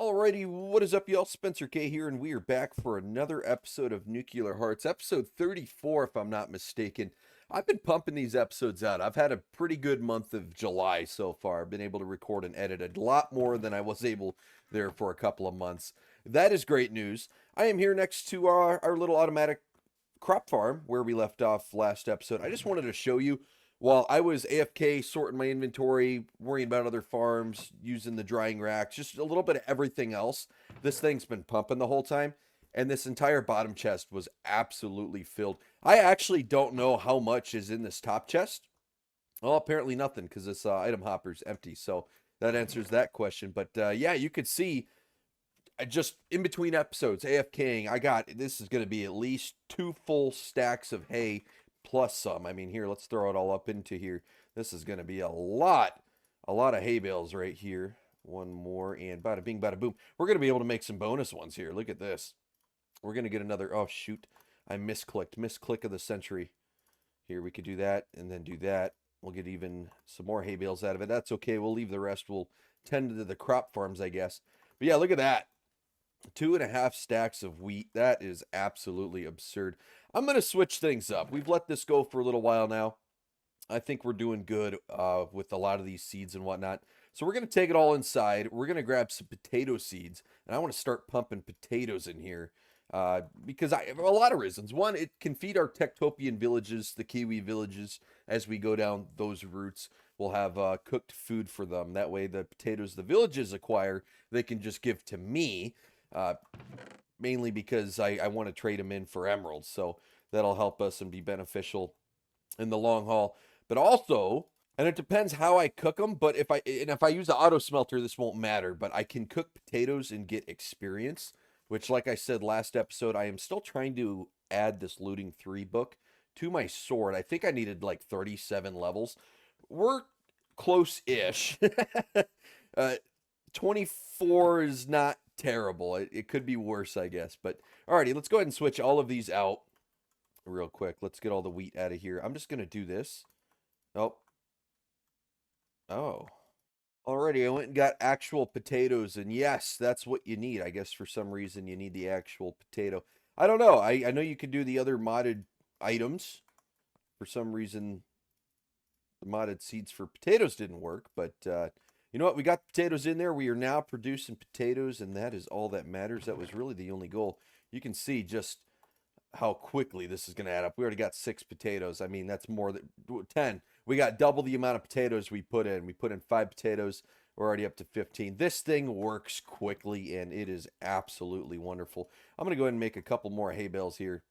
Alrighty, what is up, y'all? Spencer K here, and we are back for another episode of Nuclear Hearts, episode 34, if I'm not mistaken. I've been pumping these episodes out. I've had a pretty good month of July so far. I've been able to record and edit a lot more than I was able there for a couple of months. That is great news. I am here next to our little automatic crop farm where we left off last episode. I just wanted to show you while I was AFK sorting my inventory, worrying about other farms, using the drying racks, just a little bit of everything else. This thing's been pumping the whole time, and this entire bottom chest was absolutely filled. I actually don't know how much is in this top chest. Well, apparently nothing because this item hopper's empty, so that answers that question. But yeah, you could see just in between episodes, AFKing, this is going to be at least 2 full stacks of hay plus some. I mean, here, let's throw it all up into here. This is going to be a lot of hay bales right here. One more, and bada bing, bada boom. We're going to be able to make some bonus ones here. Look at this. We're going to get another, oh shoot, I misclick of the century. Here, we could do that, and then do that. We'll get even some more hay bales out of it. That's okay, we'll leave the rest. We'll tend to the crop farms, I guess. But yeah, look at that. 2.5 stacks of wheat. That is absolutely absurd. I'm going to switch things up. We've let this go for a little while now. I think we're doing good with a lot of these seeds and whatnot. So we're going to take it all inside. We're going to grab some potato seeds, and I want to start pumping potatoes in here because a lot of reasons. One, it can feed our Tektopian villages, the Kiwi villages, as we go down those routes. We'll have cooked food for them. That way the potatoes the villages acquire, they can just give to me. Mainly because I want to trade them in for emeralds, so that'll help us and be beneficial in the long haul. But also, and it depends how I cook them, but if I use the auto smelter, this won't matter, but I can cook potatoes and get experience, which, like I said last episode, I am still trying to add this looting 3 book to my sword. I think I needed like 37 levels. We're close-ish. 24 is not terrible. It could be worse, I guess. But alrighty, let's go ahead and switch all of these out real quick. Let's get all the wheat out of here. I'm just going to do this. Oh. Alrighty, I went and got actual potatoes. And yes, that's what you need. I guess for some reason you need the actual potato. I don't know. I know you can do the other modded items. For some reason, the modded seeds for potatoes didn't work. But you know what? We got potatoes in there. We are now producing potatoes, and that is all that matters. That was really the only goal. You can see just how quickly this is going to add up. We already got 6 potatoes. I mean, that's more than 10. We got double the amount of potatoes we put in. We put in 5 potatoes. We're already up to 15. This thing works quickly, and it is absolutely wonderful. I'm going to go ahead and make a couple more hay bales here.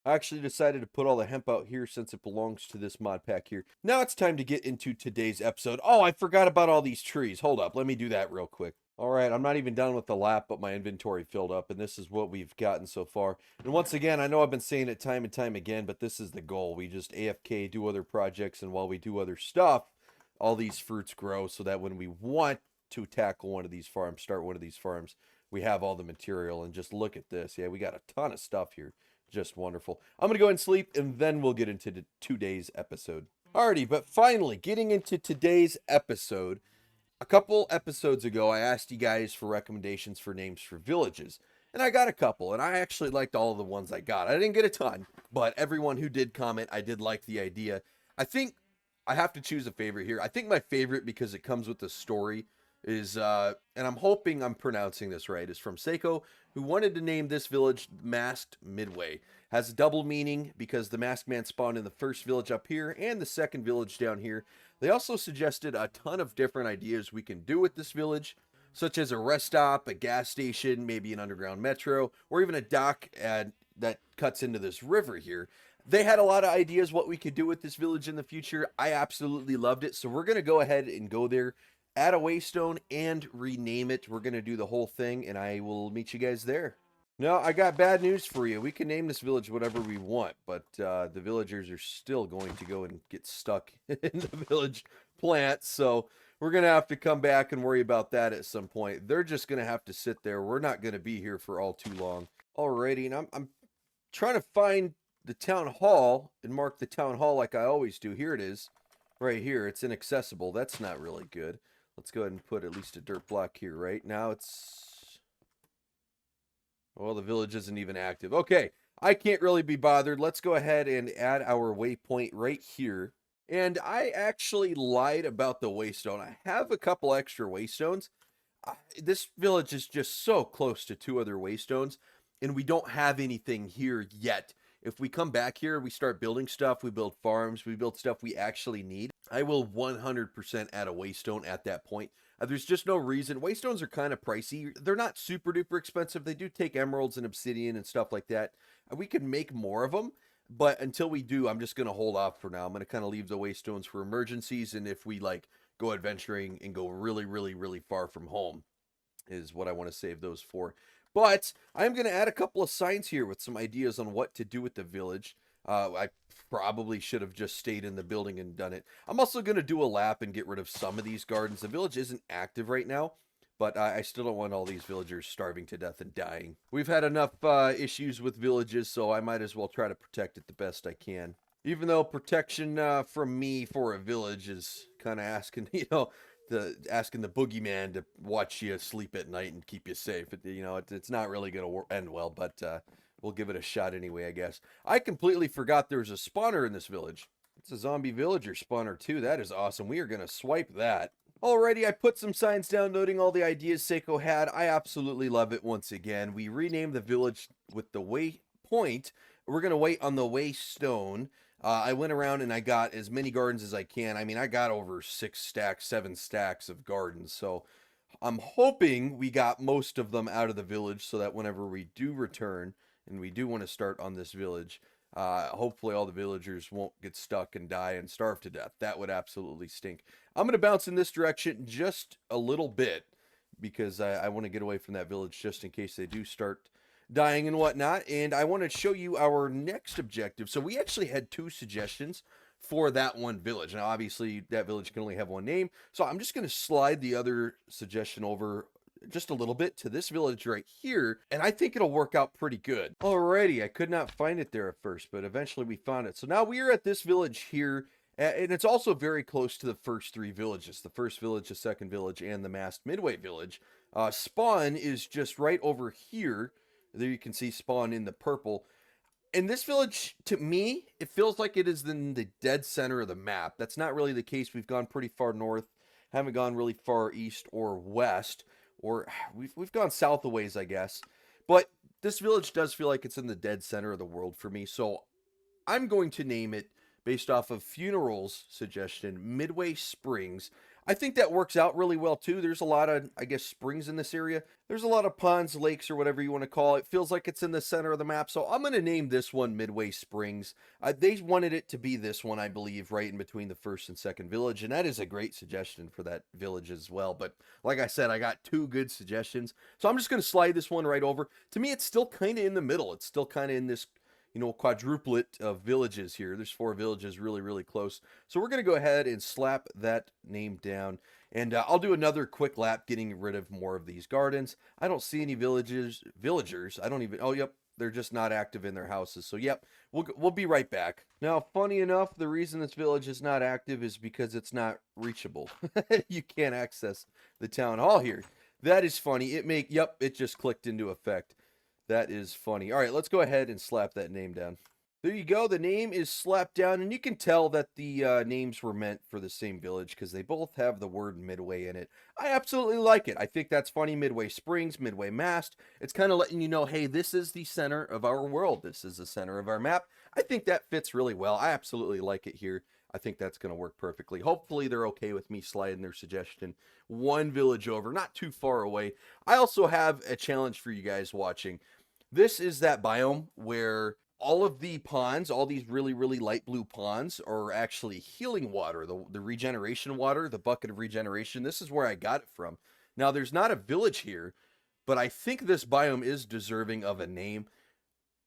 I actually decided to put all the hemp out here since it belongs to this mod pack here. Now it's time to get into today's episode. Oh, I forgot about all these trees. Hold up, let me do that real quick. All right, I'm not even done with the lap, but my inventory filled up, and this is what we've gotten so far. And once again, I know I've been saying it time and time again, but this is the goal. We just AFK, do other projects, and while we do other stuff, all these fruits grow so that when we want to tackle one of these farms, start one of these farms, we have all the material. And just look at this. Yeah, we got a ton of stuff here. Just wonderful. I'm going to go ahead and sleep, and then we'll get into today's episode. Alrighty, but finally, getting into today's episode. A couple episodes ago, I asked you guys for recommendations for names for villages. And I got a couple, and I actually liked all of the ones I got. I didn't get a ton, but everyone who did comment, I did like the idea. I think I have to choose a favorite here. I think my favorite, because it comes with the story, is, and I'm hoping I'm pronouncing this right, is from Seiko, who wanted to name this village Masked Midway. Has a double meaning because the masked man spawned in the first village up here and the second village down here. They also suggested a ton of different ideas we can do with this village, such as a rest stop, a gas station, maybe an underground metro, or even a dock that cuts into this river here. They had a lot of ideas what we could do with this village in the future. I absolutely loved it, so we're going to go ahead and go there, add a waystone, and rename it. We're going to do the whole thing, and I will meet you guys there. Now, I got bad news for you. We can name this village whatever we want, but the villagers are still going to go and get stuck in the village plant, so we're going to have to come back and worry about that at some point. They're just going to have to sit there. We're not going to be here for all too long. Alrighty, and I'm trying to find the town hall and mark the town hall like I always do. Here it is, right here. It's inaccessible. That's not really good. Let's go ahead and put at least a dirt block here, right? Now it's Well, the village isn't even active. Okay, I can't really be bothered. Let's go ahead and add our waypoint right here. And I actually lied about the waystone. I have a couple extra waystones. This village is just so close to two other waystones, and we don't have anything here yet. If we come back here, we start building stuff, we build farms, we build stuff we actually need, I will 100% add a waystone at that point. There's just no reason. Waystones are kind of pricey. They're not super duper expensive. They do take emeralds and obsidian and stuff like that. We could make more of them, but until we do, I'm just going to hold off for now. I'm going to kind of leave the waystones for emergencies, and if we like go adventuring and go really, really, really far from home, is what I want to save those for. But I'm going to add a couple of signs here with some ideas on what to do with the village. I probably should have just stayed in the building and done it. I'm also going to do a lap and get rid of some of these gardens. The village isn't active right now, but I still don't want all these villagers starving to death and dying. We've had enough issues with villages, so I might as well try to protect it the best I can. Even though protection from me for a village is kind of asking, asking the boogeyman to watch you sleep at night and keep you safe. It's not really going to end well, but we'll give it a shot anyway, I guess. I completely forgot there's a spawner in this village. It's a zombie villager spawner too. That is awesome. We are going to swipe that. Alrighty, I put some signs down noting all the ideas Seiko had. I absolutely love it once again. We renamed the village with the waypoint. We're going to wait on the waystone. I went around and I got as many gardens as I can. I mean, I got over 6 stacks, 7 stacks of gardens. So I'm hoping we got most of them out of the village so that whenever we do return and we do want to start on this village, hopefully all the villagers won't get stuck and die and starve to death. That would absolutely stink. I'm going to bounce in this direction just a little bit because I want to get away from that village just in case they do start dying and whatnot. And I want to show you our next objective. So we actually had 2 suggestions for that one village. Now, obviously, that village can only have one name. So I'm just going to slide the other suggestion over just a little bit to this village right here, and I think it'll work out pretty good. Alrighty, I could not find it there at first, but eventually we found it. So now we are at this village here, and it's also very close to the first 3 villages. The first village, the second village, and the masked midway village. Spawn is just right over here. There you can see spawn in the purple. And this village, to me, it feels like it is in the dead center of the map. That's not really the case. We've gone pretty far north, haven't gone really far east or west, or we've gone south a ways, I guess. But this village does feel like it's in the dead center of the world for me, so I'm going to name it, based off of Funeral's suggestion, Midway Springs. I think that works out really well too. There's a lot of, I guess, springs in this area. There's a lot of ponds, lakes, or whatever you want to call it. It feels like it's in the center of the map, so I'm going to name this one Midway Springs. They wanted it to be this one, I believe, right in between the first and second village, and that is a great suggestion for that village as well. But like I said, I got 2 good suggestions, so I'm just going to slide this one right over. To me, it's still kind of in the middle. It's still kind of in this quadruplet of villages here. There's 4 villages really, really close. So we're going to go ahead and slap that name down. And I'll do another quick lap getting rid of more of these gardens. I don't see any villagers. I don't even, oh, yep, they're just not active in their houses. So, yep, we'll be right back. Now, funny enough, the reason this village is not active is because it's not reachable. You can't access the town hall here. That is funny. It just clicked into effect. That is funny. All right, let's go ahead and slap that name down. There you go. The name is slapped down, and you can tell that the names were meant for the same village because they both have the word Midway in it. I absolutely like it. I think that's funny. Midway Springs, Midway Mast. It's kind of letting you know, hey, this is the center of our world. This is the center of our map. I think that fits really well. I absolutely like it here. I think that's going to work perfectly. Hopefully they're okay with me sliding their suggestion 1 village over, not too far away. I also have a challenge for you guys watching. This is that biome where all of the ponds, all these really, really light blue ponds, are actually healing water, the regeneration water, the bucket of regeneration. This is where I got it from. Now, there's not a village here, but I think this biome is deserving of a name.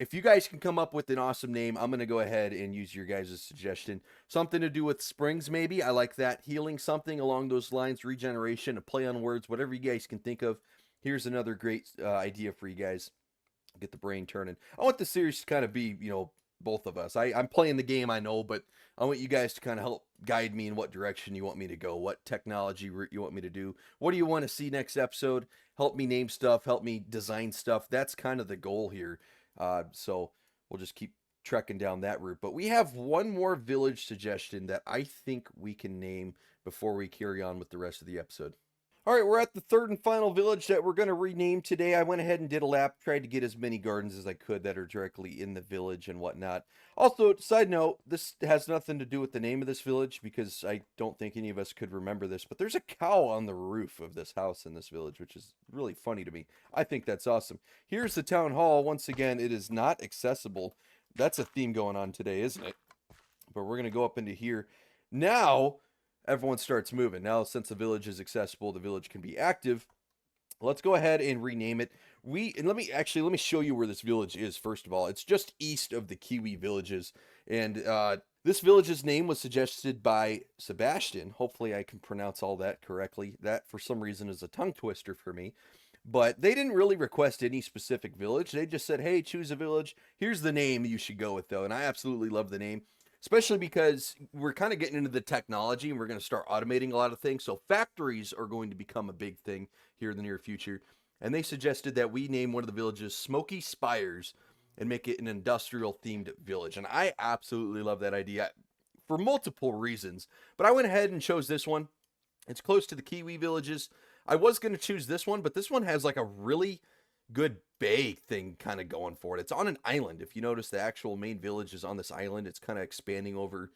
If you guys can come up with an awesome name, I'm going to go ahead and use your guys' suggestion. Something to do with springs, maybe. I like that. Healing, something along those lines, regeneration, a play on words, whatever you guys can think of. Here's another great idea for you guys. Get the brain turning. I want the series to kind of be, both of us. I'm playing the game, I know, but I want you guys to kind of help guide me in what direction you want me to go, what technology route you want me to do. What do you want to see next episode? Help me name stuff, help me design stuff. That's kind of the goal here. So we'll just keep trekking down that route. But we have one more village suggestion that I think we can name before we carry on with the rest of the episode. All right, we're at the third and final village that we're going to rename today. I went ahead and did a lap, tried to get as many gardens as I could that are directly in the village and whatnot. Also, side note, this has nothing to do with the name of this village because I don't think any of us could remember this, but there's a cow on the roof of this house in this village, which is really funny to me. I think that's awesome. Here's the town hall. Once again, it is not accessible. That's a theme going on today, isn't it? But we're going to go up into here. Now everyone starts moving. Now, since the village is accessible, the village can be active. Let's go ahead and rename it. Let me show you where this village is. First of all, it's just east of the Kiwi villages, and this village's name was suggested by Sebastian. Hopefully, I can pronounce all that correctly. That, for some reason, is a tongue twister for me. But they didn't really request any specific village. They just said, hey, choose a village. Here's the name you should go with, though. And I absolutely love the name, especially because we're kind of getting into the technology and we're going to start automating a lot of things. So factories are going to become a big thing here in the near future. And they suggested that we name one of the villages Smoky Spires and make it an industrial themed village. And I absolutely love that idea for multiple reasons. But I went ahead and chose this one. It's close to the Kiwi villages. I was going to choose this one, but this one has like a really good bay thing kind of going for it. It's on an island. If you notice, the actual main village is on this island. It's kind of expanding over,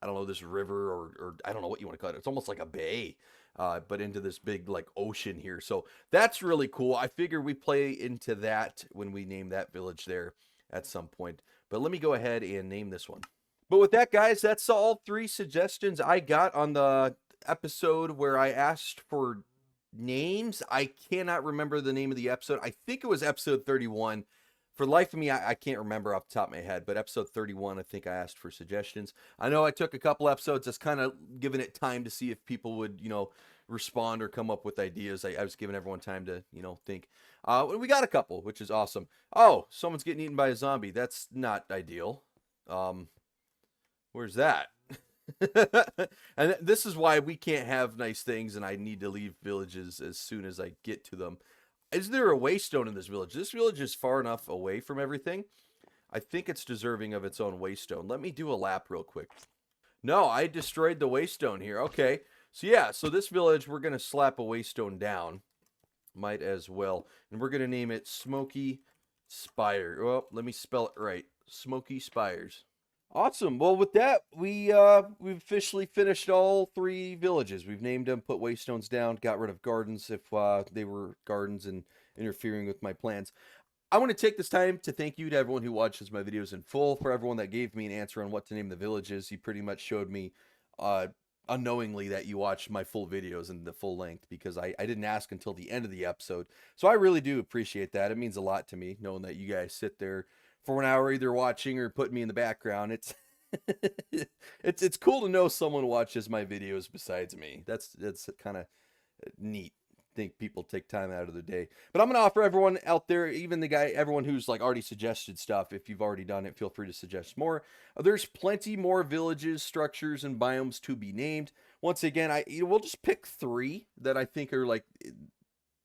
I don't know, this river or I don't know what you want to call it. It's almost like a bay, but into this big like ocean here. So that's really cool. I figure we play into that when we name that village there at some point. But let me go ahead and name this one. But with that, guys, that's all 3 suggestions I got on the episode where I asked for names. I cannot remember the name of the episode. I think it was episode 31. For the life of me, I can't remember off the top of my head, but episode 31, I think I asked for suggestions. I know I took a couple episodes, just kind of giving it time to see if people would, respond or come up with ideas. I was giving everyone time to, think. We got a couple, which is awesome. Oh, someone's getting eaten by a zombie. That's not ideal. Where's that? And this is why we can't have nice things, and I need to leave villages as soon as I get to them. Is there a waystone in this village? This village is far enough away from everything. I think it's deserving of its own waystone. Let me do a lap real quick. No, I destroyed the waystone here. Okay, so yeah, so this village, we're going to slap a waystone down. Might as well. And we're going to name it Smoky Spire. Well, let me spell it right. Smoky Spires. Awesome. Well, with that, we've officially finished all 3 villages. We've named them, put waystones down, got rid of gardens if they were gardens and interfering with my plans. I want to take this time to thank you to everyone who watches my videos in full. For everyone that gave me an answer on what to name the villages, you pretty much showed me unknowingly that you watched my full videos in the full length because I didn't ask until the end of the episode. So I really do appreciate that. It means a lot to me knowing that you guys sit there for an hour either watching or putting me in the background. It's it's cool to know someone watches my videos besides me. That's kind of neat. I think people take time out of their day. But I'm going to offer everyone out there, even everyone who's like already suggested stuff, if you've already done it, feel free to suggest more. There's plenty more villages, structures, and biomes to be named. Once again, we'll just pick 3 that I think are like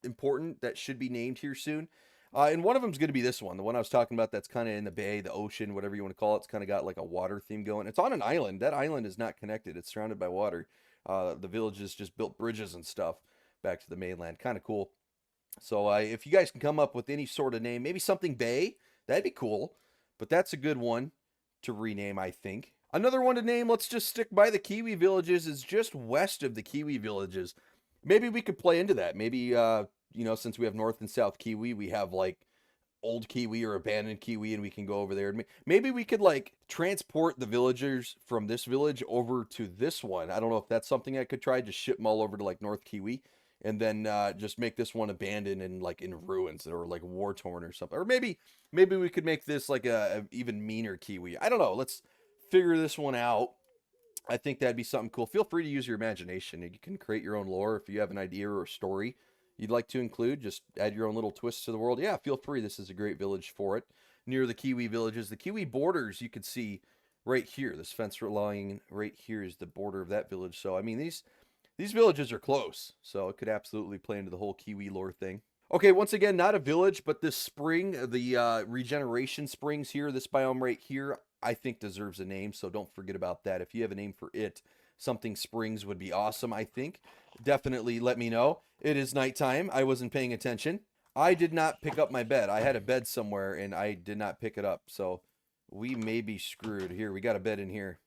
important that should be named here soon. And one of them is going to be this one, the one I was talking about that's kind of in the bay, the ocean, whatever you want to call it. It's kind of got like a water theme going. It's on an island. That island is not connected. It's surrounded by water. The villages just built bridges and stuff back to the mainland. Kind of cool. So if you guys can come up with any sort of name, maybe something bay, that'd be cool. But that's a good one to rename, I think. Another one to name, let's just stick by the Kiwi villages, is just west of the Kiwi villages. Maybe we could play into that. Maybe since we have North and South Kiwi, we have like old Kiwi or abandoned Kiwi, and we can go over there. Maybe we could like transport the villagers from this village over to this one. I don't know if that's something I could try. Just ship them all over to like North Kiwi, and then just make this one abandoned and like in ruins or like war torn or something. Or maybe we could make this like a even meaner Kiwi. I don't know. Let's figure this one out. I think that'd be something cool. Feel free to use your imagination. You can create your own lore if you have an idea or a story you'd like to include. Just add your own little twists to the world. Yeah, feel free. This is a great village for it. near the Kiwi villages. The Kiwi borders, you can see right here. This fence line right here is the border of that village. So, I mean, these villages are close. So it could absolutely play into the whole Kiwi lore thing. Okay, once again, not a village, but this spring, the regeneration springs here, this biome right here, I think deserves a name, so don't forget about that. If you have a name for it, something springs would be awesome, I think. Definitely let me know. It is nighttime. I wasn't paying attention. I did not pick up my bed. I had a bed somewhere, and I did not pick it up, so we may be screwed. Here, we got a bed in here.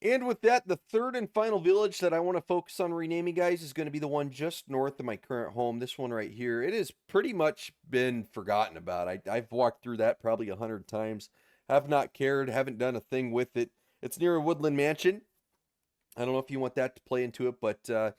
And with that, the third and final village that I want to focus on renaming, guys, is going to be the one just north of my current home. This one right here. It has pretty much been forgotten about. I've walked through that probably 100 times. Have not cared. Haven't done a thing with it. It's near a woodland mansion. I don't know if you want that to play into it, but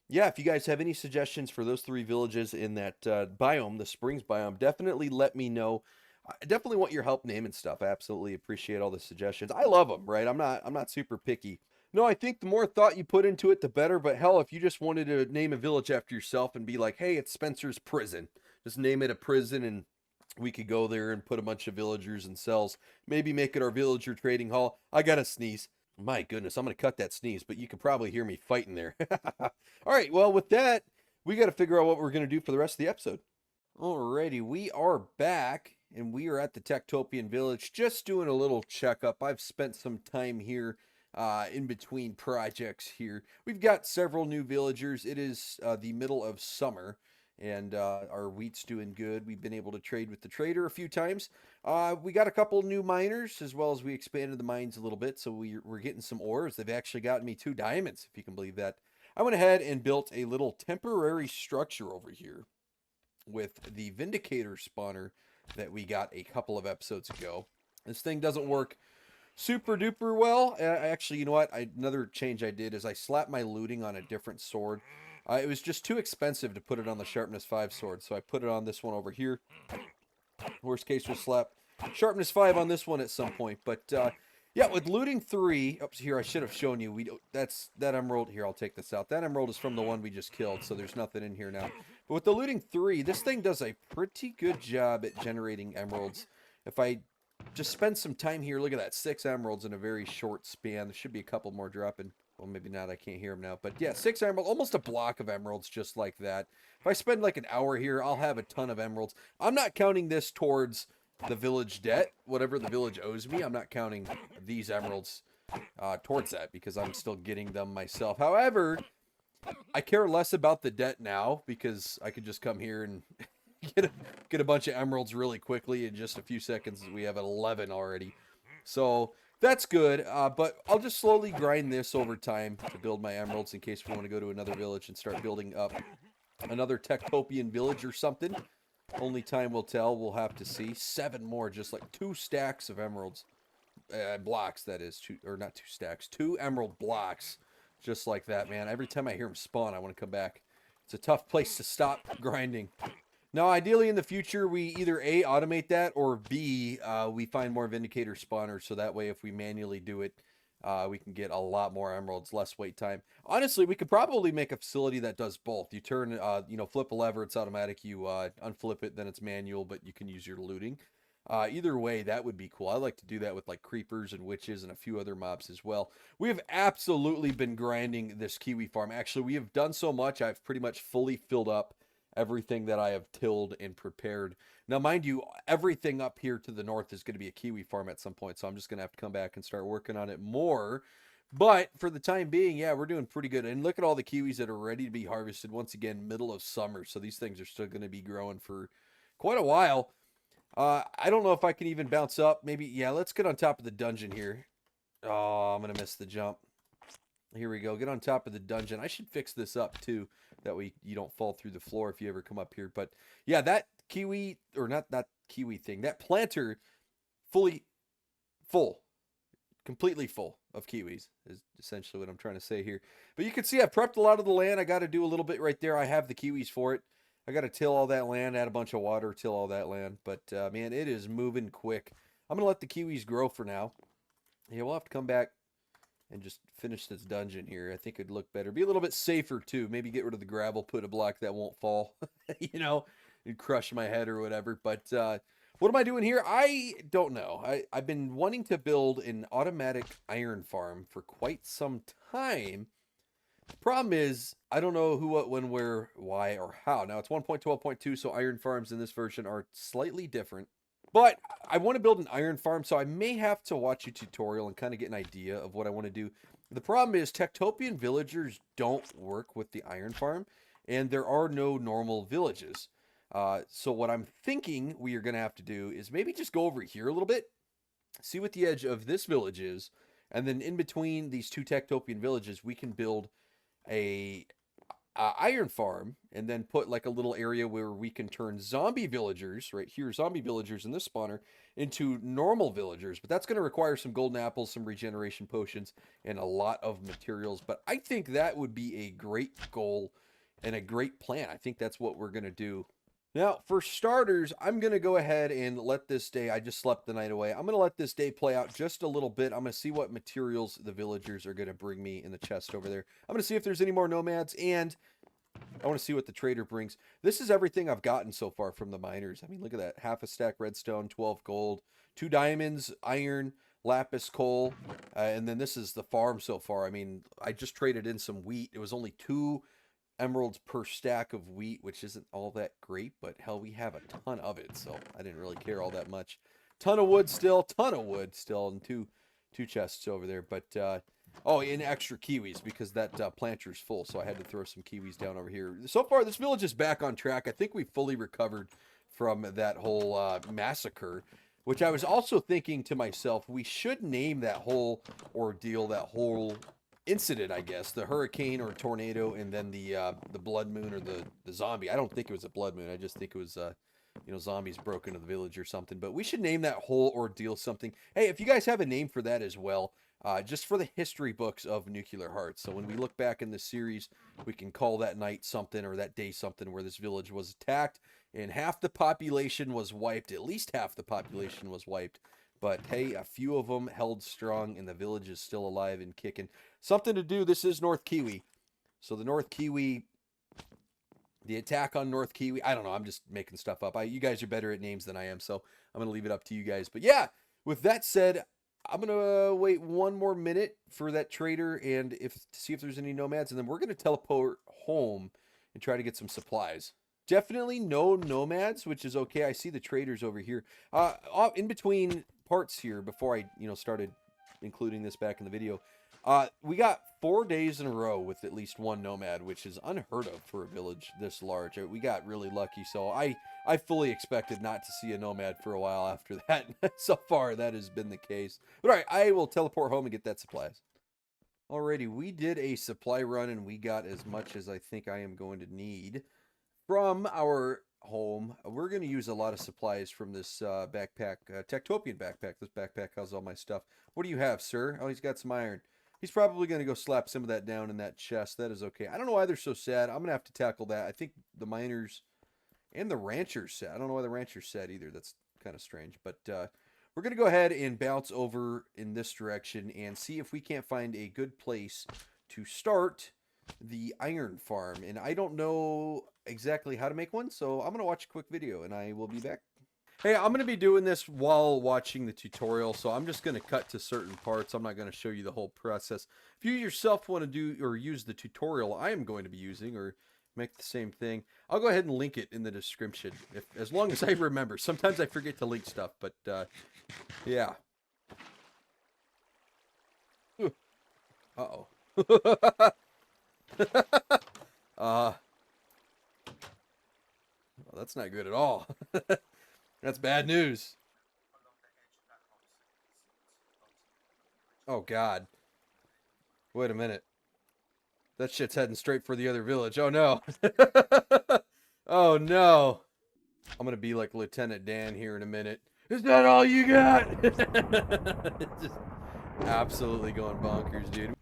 yeah, if you guys have any suggestions for those three villages in that biome, the Springs biome, definitely let me know. I definitely want your help naming stuff. I absolutely appreciate all the suggestions. I love them, right? I'm not super picky. No, I think the more thought you put into it, the better. But hell, if you just wanted to name a village after yourself and be like, hey, it's Spencer's Prison, just name it a prison and we could go there and put a bunch of villagers and cells. Maybe make it our villager trading hall. I gotta sneeze. My goodness, I'm gonna cut that sneeze, but you can probably hear me fighting there. All right, well, with that, we got to figure out what we're gonna do for the rest of the episode. Alrighty, we are back and we are at the Techtopian Village just doing a little checkup. I've spent some time here in between projects here. We've got several new villagers. It is the middle of summer and our wheat's doing good. We've been able to trade with the trader a few times. We got a couple new miners as well as we expanded the mines a little bit. So we're getting some ores. They've actually gotten me 2 diamonds, if you can believe that. I went ahead and built a little temporary structure over here with the Vindicator spawner that we got a couple of episodes ago. This thing doesn't work super duper well. Actually, you know what? Another change I did is I slapped my looting on a different sword. It was just too expensive to put it on the Sharpness 5 sword, so I put it on this one over here. Worst case, we'll slap Sharpness 5 on this one at some point. But yeah, with looting 3, up here I should have shown you. That emerald here. I'll take this out. That emerald is from the one we just killed, so there's nothing in here now. But with the looting 3, this thing does a pretty good job at generating emeralds. If I just spend some time here, look at that, 6 emeralds in a very short span. There should be a couple more dropping. Well, maybe not. I can't hear them now. But yeah, 6 emeralds, almost a block of emeralds just like that. If I spend like an hour here, I'll have a ton of emeralds. I'm not counting this towards the village debt, whatever the village owes me. I'm not counting these emeralds towards that because I'm still getting them myself. However, I care less about the debt now because I could just come here and get a bunch of emeralds really quickly in just a few seconds. We have 11 already. So that's good, but I'll just slowly grind this over time to build my emeralds in case we want to go to another village and start building up another Techtopian village or something. Only time will tell. We'll have to see. 7 more, just like 2 stacks of emeralds. Blocks, that is. Or not 2 stacks. 2 emerald blocks. Just like that, man. Every time I hear them spawn, I want to come back. It's a tough place to stop grinding. Now, ideally in the future, we either A, automate that, or B, we find more Vindicator spawners, so that way if we manually do it, we can get a lot more emeralds, less wait time. Honestly, we could probably make a facility that does both. You turn, flip a lever, it's automatic. You unflip it, then it's manual, but you can use your looting. Either way, that would be cool. I like to do that with like creepers and witches and a few other mobs as well. We have absolutely been grinding this kiwi farm. Actually, we have done so much, I've pretty much fully filled up everything that I have tilled and prepared. Now, mind you, everything up here to the north is going to be a kiwi farm at some point, so I'm just going to have to come back and start working on it more. But for the time being, yeah, we're doing pretty good. And look at all the kiwis that are ready to be harvested. Once again, middle of summer, so these things are still going to be growing for quite a while. I don't know if I can even bounce up. Maybe, yeah, let's get on top of the dungeon here. Oh, I'm going to miss the jump. Here we go. Get on top of the dungeon. I should fix this up, too. That way you don't fall through the floor if you ever come up here. But, yeah, that kiwi, or not kiwi thing, that planter, completely full of kiwis is essentially what I'm trying to say here. But you can see I've prepped a lot of the land. I got to do a little bit right there. I have the kiwis for it. I got to till all that land, add a bunch of water, till all that land. But, man, it is moving quick. I'm going to let the kiwis grow for now. Yeah, we'll have to come back and just finish this dungeon here. I think it'd look better. Be a little bit safer, too. Maybe get rid of the gravel, put a block that won't fall, and crush my head or whatever. But What am I doing here? I don't know. I've been wanting to build an automatic iron farm for quite some time. The problem is, I don't know who, what, when, where, why, or how. Now, it's 1.12.2, so iron farms in this version are slightly different. But I want to build an iron farm, so I may have to watch a tutorial and kind of get an idea of what I want to do. The problem is Techtopian villagers don't work with the iron farm, and there are no normal villages. So what I'm thinking we are going to have to do is maybe just go over here a little bit, see what the edge of this village is, and then in between these two Techtopian villages, we can build a iron farm and then put like a little area where we can turn zombie villagers right here, zombie villagers in this spawner, into normal villagers. But that's going to require some golden apples, some regeneration potions, and a lot of materials. But I think that would be a great goal and a great plan. I think that's what we're going to do. Now, for starters, I'm going to go ahead and let this day, I just slept the night away. I'm going to let this day play out just a little bit. I'm going to see what materials the villagers are going to bring me in the chest over there. I'm going to see if there's any more nomads, and I want to see what the trader brings. This is everything I've gotten so far from the miners. I mean, look at that. Half a stack redstone, 12 gold, 2 diamonds, iron, lapis, coal, and then this is the farm so far. I mean, I just traded in some wheat. It was only 2 emeralds per stack of wheat, which isn't all that great, but hell, we have a ton of it, so I didn't really care all that much. Ton of wood still, and two chests over there. But oh, and extra kiwis because that planter's full, so I had to throw some kiwis down over here. So far, this village is back on track. I think we fully recovered from that whole massacre, which I was also thinking to myself, we should name that whole ordeal, that whole incident, I guess, the hurricane or tornado, and then the blood moon or the zombie. I don't think it was a blood moon. I just think it was you know, zombies broke into the village or something. But we should name that whole ordeal something. Hey, if you guys have a name for that as well, just for the history books of Nuclear Hearts. So when we look back in this series, we can call that night something or that day something where this village was attacked and half the population was wiped. At least half the population was wiped. But hey, a few of them held strong and the village is still alive and kicking. Something to do. This is North Kiwi. So the North Kiwi, the attack on North Kiwi. I don't know. I'm just making stuff up. You guys are better at names than I am, so I'm going to leave it up to you guys. But yeah, with that said, I'm going to wait one more minute for that trader and to see if there's any nomads. And then we're going to teleport home and try to get some supplies. Definitely no nomads, which is okay. I see the traders over here. In between parts here, before I started including this back in the video, we got 4 days in a row with at least one nomad, which is unheard of for a village this large. We got really lucky, so I fully expected not to see a nomad for a while after that. So far, that has been the case. But all right, I will teleport home and get that supplies. Alrighty, we did a supply run, and we got as much as I think I am going to need from our home. We're going to use a lot of supplies from this backpack, Techtopian backpack. This backpack has all my stuff. What do you have, sir? Oh, he's got some iron. He's probably going to go slap some of that down in that chest. That is okay. I don't know why they're so sad. I'm going to have to tackle that. I think the miners and the ranchers sad. I don't know why the ranchers sad either. That's kind of strange. But we're going to go ahead and bounce over in this direction and see if we can't find a good place to start the iron farm. And I don't know exactly how to make one, so I'm going to watch a quick video and I will be back. Hey, I'm going to be doing this while watching the tutorial, so I'm just going to cut to certain parts. I'm not going to show you the whole process. If you yourself want to do or use the tutorial I am going to be using or make the same thing, I'll go ahead and link it in the description, as long as I remember. Sometimes I forget to link stuff, but yeah. Uh-oh. Well, that's not good at all. That's bad news. Oh, God. Wait a minute. That shit's heading straight for the other village. Oh, no. Oh, no. I'm going to be like Lieutenant Dan here in a minute. Is that all you got? Just absolutely going bonkers, dude.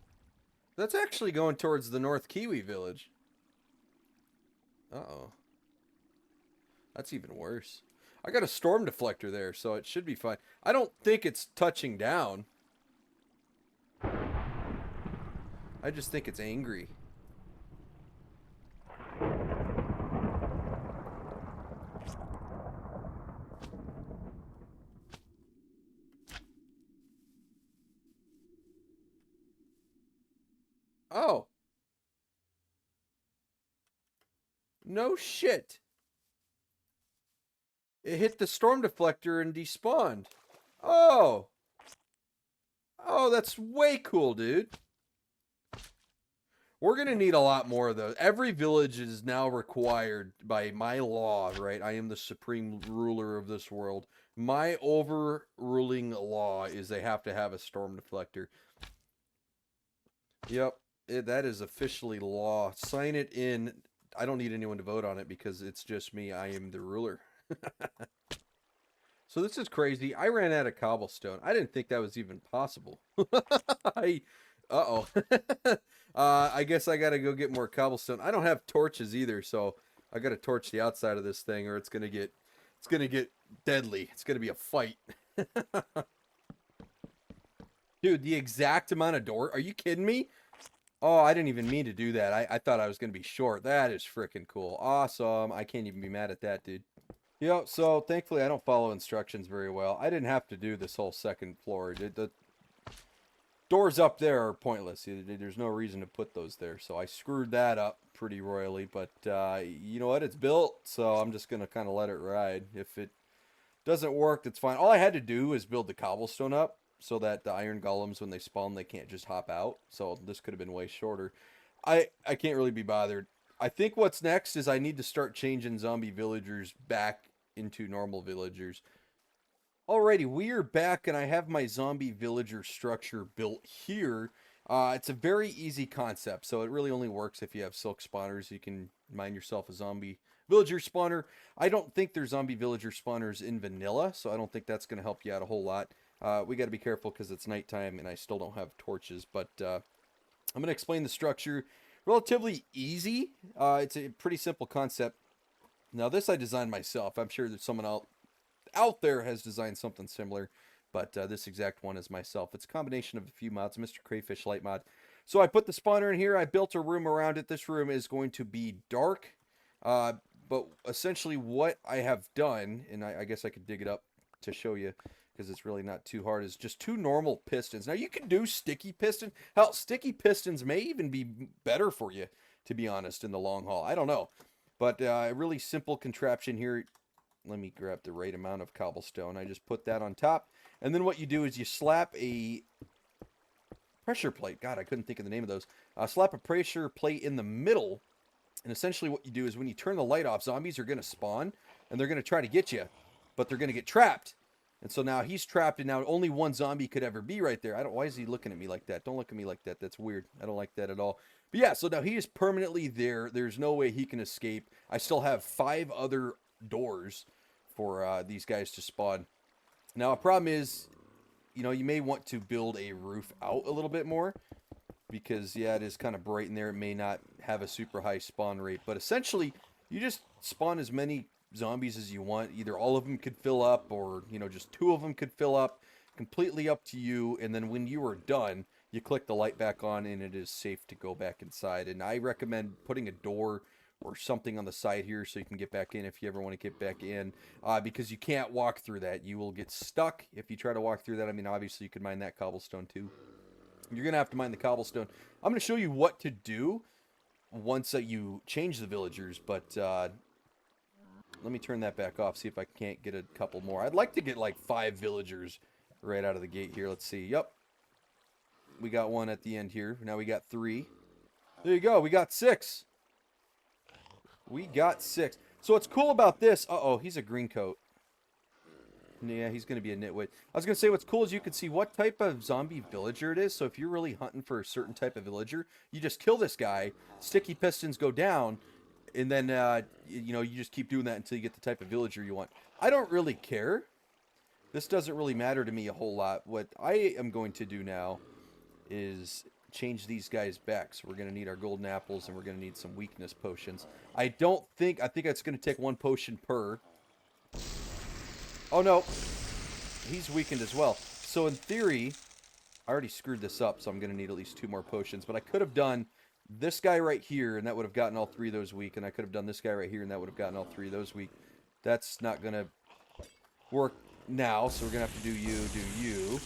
That's actually going towards the North Kiwi village. Uh-oh. That's even worse. I got a storm deflector there, so it should be fine. I don't think it's touching down. I just think it's angry. Oh. No shit. It hit the storm deflector and despawned. Oh. Oh, that's way cool, dude. We're going to need a lot more of those. Every village is now required by my law, right? I am the supreme ruler of this world. My overruling law is they have to have a storm deflector. Yep, that is officially law. Sign it in. I don't need anyone to vote on it because it's just me. I am the ruler. So this is crazy. I ran out of cobblestone. I didn't think that was even possible. Uh-oh. I guess I gotta go get more cobblestone. I don't have torches either, so I gotta torch the outside of this thing, or it's gonna get deadly. It's gonna be a fight. Dude, the exact amount of door. Are you kidding me? Oh, I didn't even mean to do that. I thought I was gonna be short. That is freaking cool. Awesome. I can't even be mad at that, dude. Yep, so thankfully I don't follow instructions very well. I didn't have to do this whole second floor. The doors up there are pointless. There's no reason to put those there. So I screwed that up pretty royally. But you know what? It's built, so I'm just going to kind of let it ride. If it doesn't work, it's fine. All I had to do is build the cobblestone up so that the iron golems, when they spawn, they can't just hop out. So this could have been way shorter. I can't really be bothered. I think what's next is I need to start changing zombie villagers back into normal villagers. Alrighty, we are back and I have my zombie villager structure built here. It's a very easy concept, so it really only works if you have silk spawners. You can mine yourself a zombie villager spawner. I don't think there's zombie villager spawners in vanilla, so I don't think that's going to help you out a whole lot. We got to be careful because it's nighttime and I still don't have torches, but I'm going to explain the structure. Relatively easy. It's a pretty simple concept. Now, this I designed myself. I'm sure that someone out there has designed something similar, but this exact one is myself. It's a combination of a few mods, Mr. Crayfish Light mod. So I put the spawner in here. I built a room around it. This room is going to be dark, but essentially what I have done, and I guess I could dig it up to show you because it's really not too hard, is just two normal pistons. Now, you can do sticky piston. Hell, sticky pistons may even be better for you, to be honest, in the long haul. I don't know. But a really simple contraption here. Let me grab the right amount of cobblestone. I just put that on top. And then what you do is you slap a pressure plate. God, I couldn't think of the name of those. Slap a pressure plate in the middle. And essentially what you do is when you turn the light off, zombies are going to spawn. And they're going to try to get you. But they're going to get trapped. And so now he's trapped. And now only one zombie could ever be right there. Why is he looking at me like that? Don't look at me like that. That's weird. I don't like that at all. But yeah, so now he is permanently there. There's no way he can escape. I still have 5 other doors for these guys to spawn. Now, a problem is, you know, you may want to build a roof out a little bit more because, yeah, it is kind of bright in there. It may not have a super high spawn rate, but essentially, you just spawn as many zombies as you want. Either all of them could fill up or, you know, just 2 of them could fill up. Completely up to you. And then when you are done, you click the light back on and it is safe to go back inside. And I recommend putting a door or something on the side here so you can get back in if you ever want to get back in, because you can't walk through that. You will get stuck if you try to walk through that. I mean, obviously you could mine that cobblestone too. You're going to have to mine the cobblestone. I'm going to show you what to do once you change the villagers, but let me turn that back off, see if I can't get a couple more. I'd like to get like 5 villagers right out of the gate here. Let's see. Yep. We got 1 at the end here. Now we got 3. There you go. We got 6. We got 6. So what's cool about this... Uh-oh, he's a green coat. Yeah, he's going to be a nitwit. I was going to say what's cool is you can see what type of zombie villager it is. So if you're really hunting for a certain type of villager, you just kill this guy, sticky pistons go down, and then, you know, you just keep doing that until you get the type of villager you want. I don't really care. This doesn't really matter to me a whole lot. What I am going to do now is change these guys back. So we're going to need our golden apples and we're going to need some weakness potions. I think it's going to take 1 potion per. Oh no, he's weakened as well. So in theory, I already screwed this up, so I'm going to need at least 2 more potions. But I could have done this guy right here, and that would have gotten all 3 of those weak. And I could have done this guy right here, and that would have gotten all 3 of those weak. That's not going to work now, so we're going to have to do you.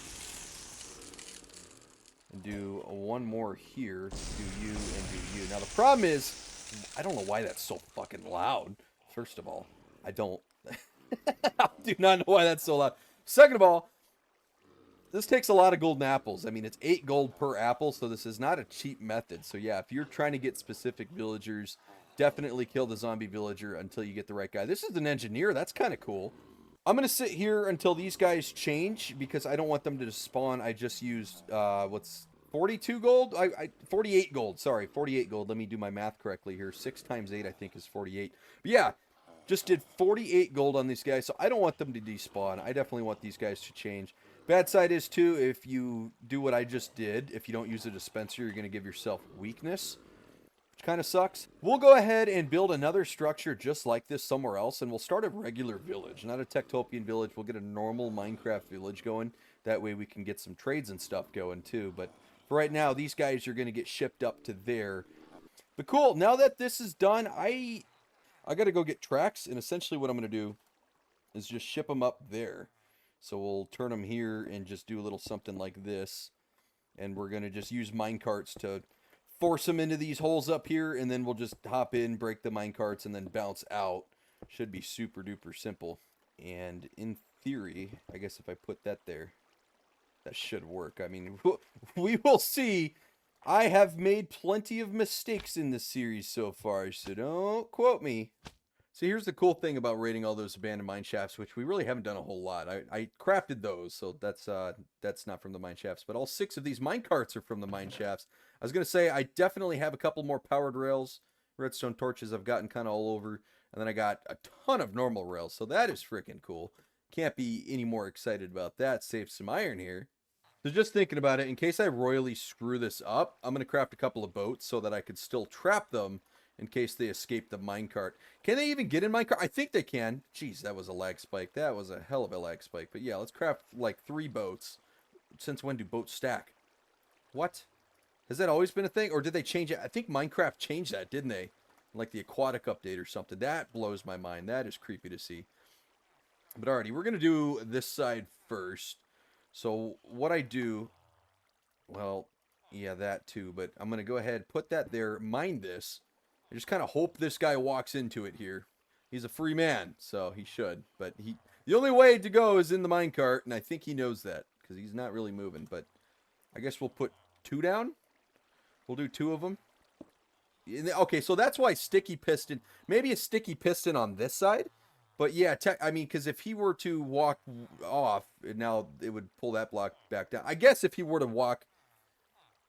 Do one more here. Do you and do you. Now the problem is, I don't know why that's so fucking loud. First of all, I don't. I do not know why that's so loud. Second of all, this takes a lot of golden apples. I mean, it's 8 gold per apple, so this is not a cheap method. So yeah, if you're trying to get specific villagers, definitely kill the zombie villager until you get the right guy. This is an engineer. That's kind of cool. I'm going to sit here until these guys change because I don't want them to spawn. I just used, what's 42 gold? 48 gold. Sorry, 48 gold. Let me do my math correctly here. 6 times 8, I think, is 48. But yeah, just did 48 gold on these guys, so I don't want them to despawn. I definitely want these guys to change. Bad side is, too, if you do what I just did, if you don't use a dispenser, you're going to give yourself weakness, which kind of sucks. We'll go ahead and build another structure just like this somewhere else, and we'll start a regular village, not a Techtopian village. We'll get a normal Minecraft village going. That way we can get some trades and stuff going, too. But for right now, these guys are going to get shipped up to there. But cool, now that this is done, I got to go get tracks, and essentially what I'm going to do is just ship them up there. So we'll turn them here and just do a little something like this. And we're going to just use minecarts to force them into these holes up here. And then we'll just hop in, break the minecarts, and then bounce out. Should be super duper simple. And in theory, I guess if I put that there, that should work. I mean, we will see. I have made plenty of mistakes in this series so far, so don't quote me. So here's the cool thing about raiding all those abandoned mine shafts, which we really haven't done a whole lot. I crafted those, so that's not from the mine shafts. But all 6 of these mine carts are from the mine shafts. I was going to say I definitely have a couple more powered rails. Redstone torches I've gotten kind of all over. And then I got a ton of normal rails, so that is freaking cool. Can't be any more excited about that. Save some iron here. So just thinking about it, in case I royally screw this up, I'm going to craft a couple of boats so that I could still trap them in case they escape the minecart. Can they even get in minecart? I think they can. Jeez, that was a lag spike. That was a hell of a lag spike. But yeah, let's craft like 3 boats. Since when do boats stack? What? Has that always been a thing? Or did they change it? I think Minecraft changed that, didn't they? Like the aquatic update or something. That blows my mind. That is creepy to see. But alrighty, we're going to do this side first. So what I do... Well, yeah, that too. But I'm going to go ahead, put that there, mine this. I just kind of hope this guy walks into it here. He's a free man, so he should. But the only way to go is in the minecart, and I think he knows that because he's not really moving. But I guess we'll put 2 down. We'll do 2 of them. Okay, so that's why sticky piston. Maybe a sticky piston on this side. But yeah, I mean, because if he were to walk off, now it would pull that block back down. I guess if he were to walk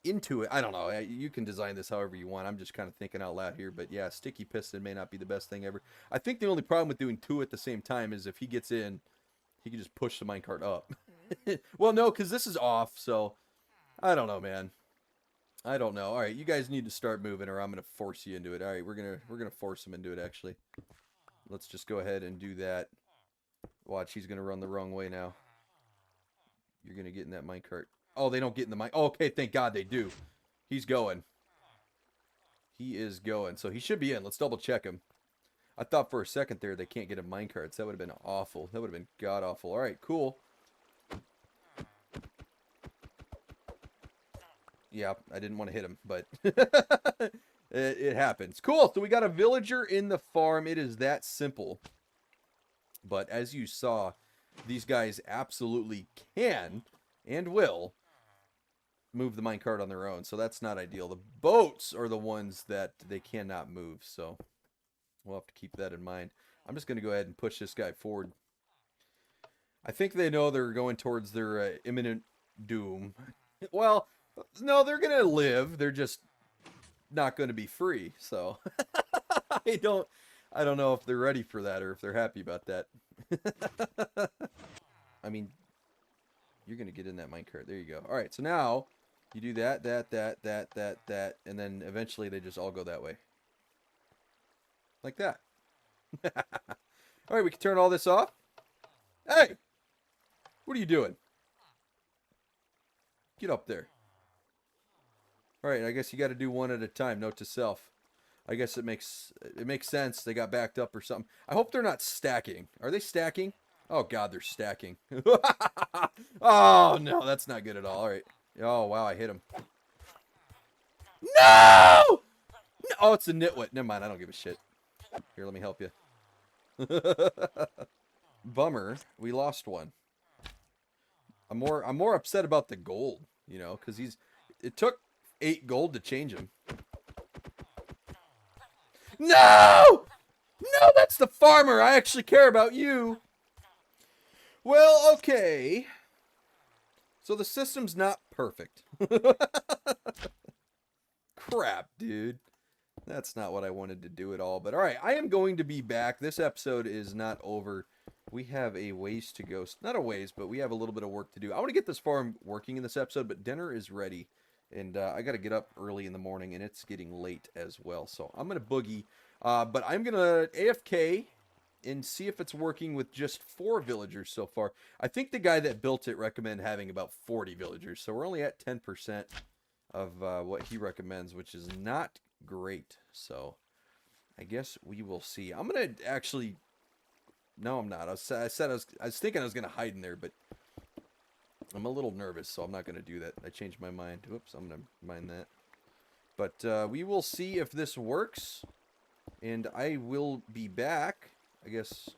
into it, I don't know, you can design this however you want. I'm just kind of thinking out loud here, but yeah, sticky piston may not be the best thing ever. I think the only problem with doing 2 at the same time is if he gets in, he can just push the minecart up. Well, no, because this is off, so I don't know, man. I don't know. All right, you guys need to start moving, or I'm gonna force you into it. All right, we're gonna force him into it. Actually, let's just go ahead and do that. Watch, he's gonna run the wrong way now. You're gonna get in that minecart. Oh, they don't get in the mine. Oh, okay, thank God they do. He's going. He is going. So he should be in. Let's double check him. I thought for a second there they can't get in minecarts. That would have been awful. That would have been god-awful. All right, cool. Yeah, I didn't want to hit him, but it happens. Cool, so we got a villager in the farm. It is that simple. But as you saw, these guys absolutely can and will move the minecart on their own, so that's not ideal. The boats are the ones that they cannot move, so we'll have to keep that in mind. I'm just going to go ahead and push this guy forward. I think they know they're going towards their imminent doom. Well, no, they're going to live. They're just not going to be free, so I don't know if they're ready for that or if they're happy about that. I mean, you're going to get in that minecart. There you go. All right, so now you do that, and then eventually they just all go that way. Like that. All right, we can turn all this off. Hey! What are you doing? Get up there. All right, I guess you got to do one at a time. Note to self. I guess it makes sense. They got backed up or something. I hope they're not stacking. Are they stacking? Oh, God, they're stacking. Oh, no, that's not good at all. All right. Oh, wow, I hit him. No! Oh, it's a nitwit. Never mind, I don't give a shit. Here, let me help you. Bummer, we lost one. I'm more upset about the gold, you know, because it took 8 gold to change him. No! No, that's the farmer. I actually care about you. Well, okay. So the system's not perfect. Crap, dude. That's not what I wanted to do at all. But all right, I am going to be back. This episode is not over. We have a ways to go. Not a ways, but we have a little bit of work to do. I want to get this farm working in this episode, but dinner is ready. And I got to get up early in the morning, and it's getting late as well. So I'm going to boogie. But I'm going to AFK and see if it's working with just 4 villagers so far. I think the guy that built it recommended having about 40 villagers. So we're only at 10% of what he recommends, which is not great. So I guess we will see. I'm going to actually... No, I'm not. I was thinking I was going to hide in there, but I'm a little nervous, so I'm not going to do that. I changed my mind. Whoops, I'm going to mind that. But we will see if this works, and I will be back. I guess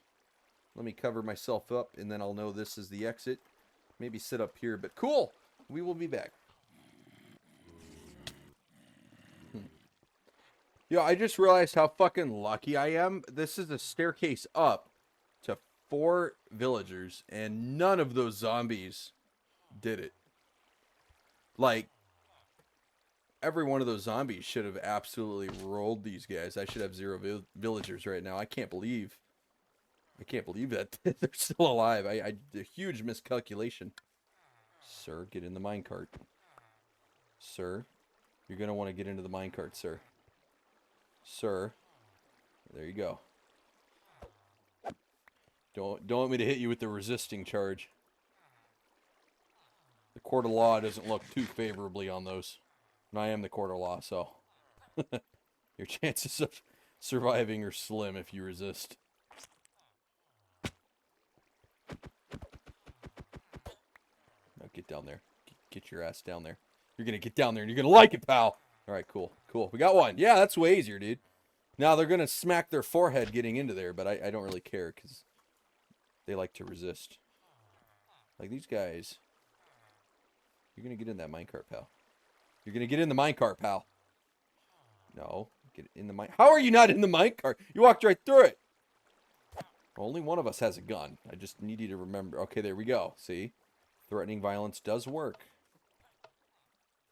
let me cover myself up, and then I'll know this is the exit. Maybe sit up here, but cool. We will be back. Yo, I just realized how fucking lucky I am. This is a staircase up to 4 villagers, and none of those zombies did it. Like, every one of those zombies should have absolutely rolled these guys. I should have 0 villagers right now. I can't believe that they're still alive. I a huge miscalculation. Sir, get in the minecart. Sir, you're going to want to get into the minecart, sir. Sir, there you go. Don't want me to hit you with the resisting charge. The court of law doesn't look too favorably on those. And I am the court of law, so your chances of surviving are slim if you resist. Now get down there. Get your ass down there. You're gonna get down there and you're gonna like it, pal. Alright, cool. Cool. We got one. Yeah, that's way easier, dude. Now they're gonna smack their forehead getting into there, but I don't really care because they like to resist. Like these guys. You're gonna get in that minecart, pal. You're gonna get in the minecart, pal. No. Get in the mine. How are you not in the minecart? You walked right through it. Only one of us has a gun. I just need you to remember. Okay, there we go. See? Threatening violence does work.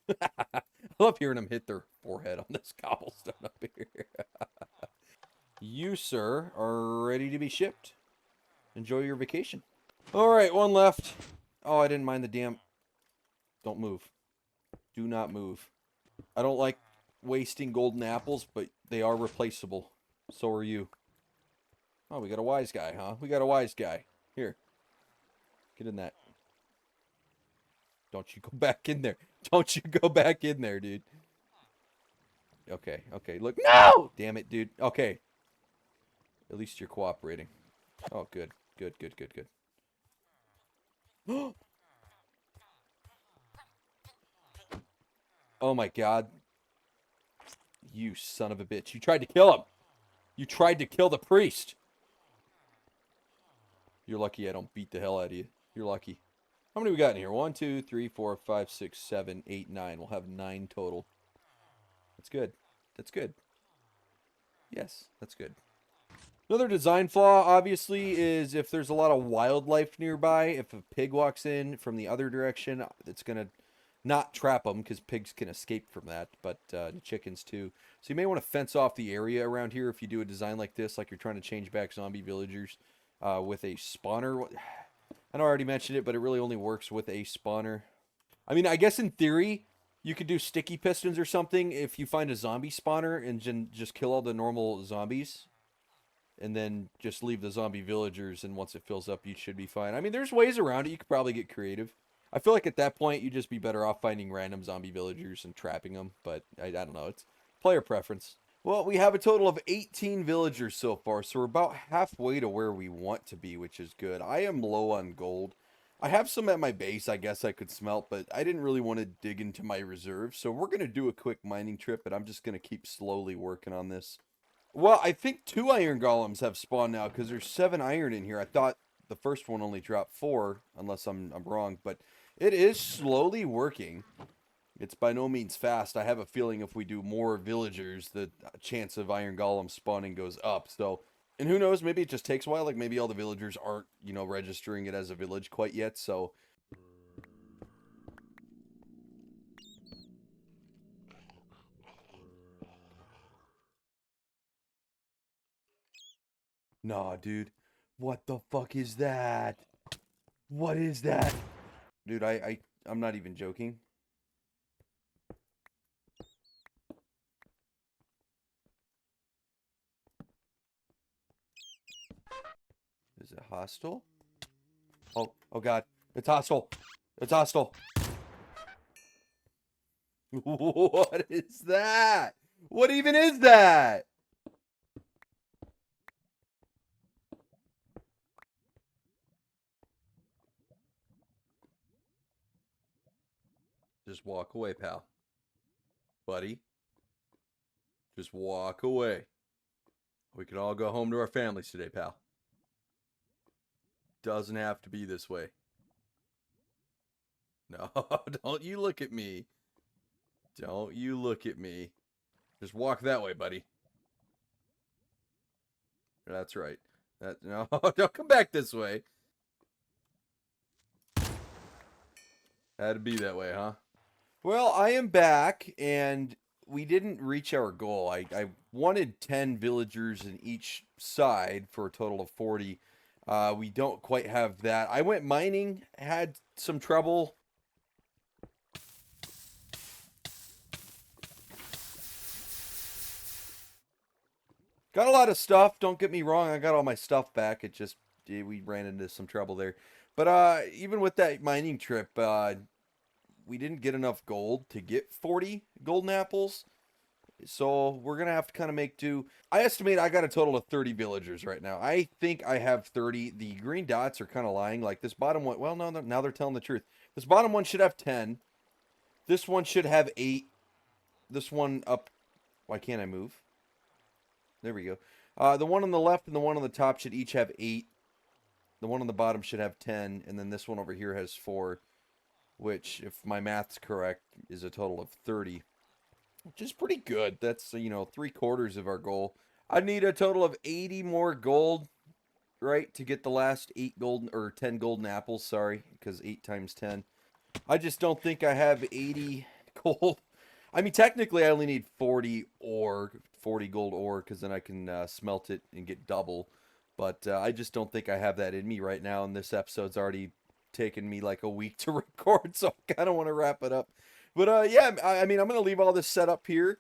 I love hearing them hit their forehead on this cobblestone up here. You, sir, are ready to be shipped. Enjoy your vacation. Alright, one left. Oh, I didn't mind the damn... Don't move. Do not move. I don't like wasting golden apples, but they are replaceable. So are you. Oh, we got a wise guy, huh? We got a wise guy. Here. Get in that. Don't you go back in there. Don't you go back in there, dude. Okay, okay. Look. No! Damn it, dude. Okay. At least you're cooperating. Oh, good. Good, good, good, good. Oh my god. You son of a bitch. You tried to kill him. You tried to kill the priest. You're lucky I don't beat the hell out of you. You're lucky. How many we got in here? 1, 2, 3, 4, 5, 6, 7, 8, 9. We'll have 9 total. That's good. That's good. Yes, that's good. Another design flaw, obviously, is if there's a lot of wildlife nearby. If a pig walks in from the other direction, it's going to not trap them because pigs can escape from that, but chickens too. So you may want to fence off the area around here if you do a design like this, like you're trying to change back zombie villagers with a spawner. I know I already mentioned it, but it really only works with a spawner. I mean, I guess in theory, you could do sticky pistons or something if you find a zombie spawner and just kill all the normal zombies. And then just leave the zombie villagers, and once it fills up, you should be fine. I mean, there's ways around it. You could probably get creative. I feel like at that point, you'd just be better off finding random zombie villagers and trapping them. But I don't know. It's player preference. Well, we have a total of 18 villagers so far, so we're about halfway to where we want to be, which is good. I am low on gold. I have some at my base, I guess I could smelt, but I didn't really want to dig into my reserves. So we're going to do a quick mining trip, but I'm just going to keep slowly working on this. Well, I think 2 iron golems have spawned now because there's 7 iron in here. I thought the first one only dropped 4, unless I'm wrong, but it is slowly working. It's by no means fast. I have a feeling if we do more villagers, the chance of iron golem spawning goes up. So, and who knows, maybe it just takes a while. Like maybe all the villagers aren't, registering it as a village quite yet. So, nah, dude. What the fuck is that? What is that? Dude, I'm not even joking. Is it hostile? Oh God. It's hostile. It's hostile. What is that? What even is that? Just walk away, pal. Buddy. Just walk away. We can all go home to our families today, pal. Doesn't have to be this way. No, don't you look at me. Don't you look at me. Just walk that way, buddy. That's right. No, don't come back this way. Had to be that way, huh? Well, I am back, and we didn't reach our goal. I wanted 10 villagers in each side for a total of 40. We don't quite have that. I went mining, had some trouble. Got a lot of stuff, don't get me wrong. I got all my stuff back. It just, we ran into some trouble there. But even with that mining trip, we didn't get enough gold to get 40 golden apples. So we're going to have to kind of make do. I estimate I got a total of 30 villagers right now. I think I have 30. The green dots are kind of lying. Like this bottom one. Well, no, now they're telling the truth. This bottom one should have 10. This one should have 8. This one up. Why can't I move? There we go. The one on the left and the one on the top should each have 8. The one on the bottom should have 10. And then this one over here has 4. Which, if my math's correct, is a total of 30. Which is pretty good. That's, 3/4 of our goal. I need a total of 80 more gold, right, to get the last 8 golden, or 10 golden apples, sorry, because 8 times 10. I just don't think I have 80 gold. I mean, technically, I only need 40 ore, 40 gold ore, because then I can smelt it and get double. But I just don't think I have that in me right now, and this episode's already taken me like a week to record, so I kind of want to wrap it up. But yeah, I mean, I'm going to leave all this set up here.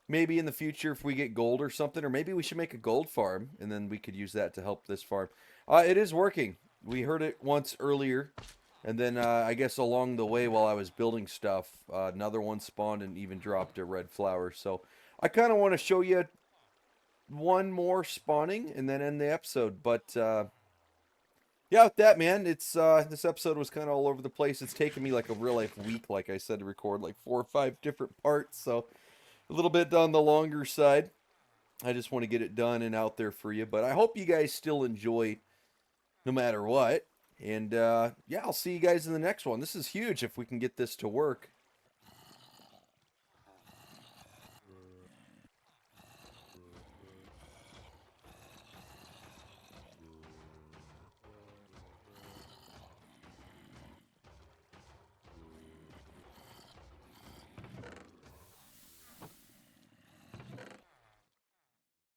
Maybe in the future, if we get gold or something, or maybe we should make a gold farm, and then we could use that to help this farm. It is working. We heard it once earlier, and then I guess along the way while I was building stuff, another one spawned and even dropped a red flower. So I kind of want to show you one more spawning and then end the episode. But yeah, with that, man, it's this episode was kind of all over the place. It's taken me like a real life week, like I said, to record like 4 or 5 different parts. So a little bit on the longer side. I just want to get it done and out there for you. But I hope you guys still enjoy no matter what. And yeah, I'll see you guys in the next one. This is huge if we can get this to work.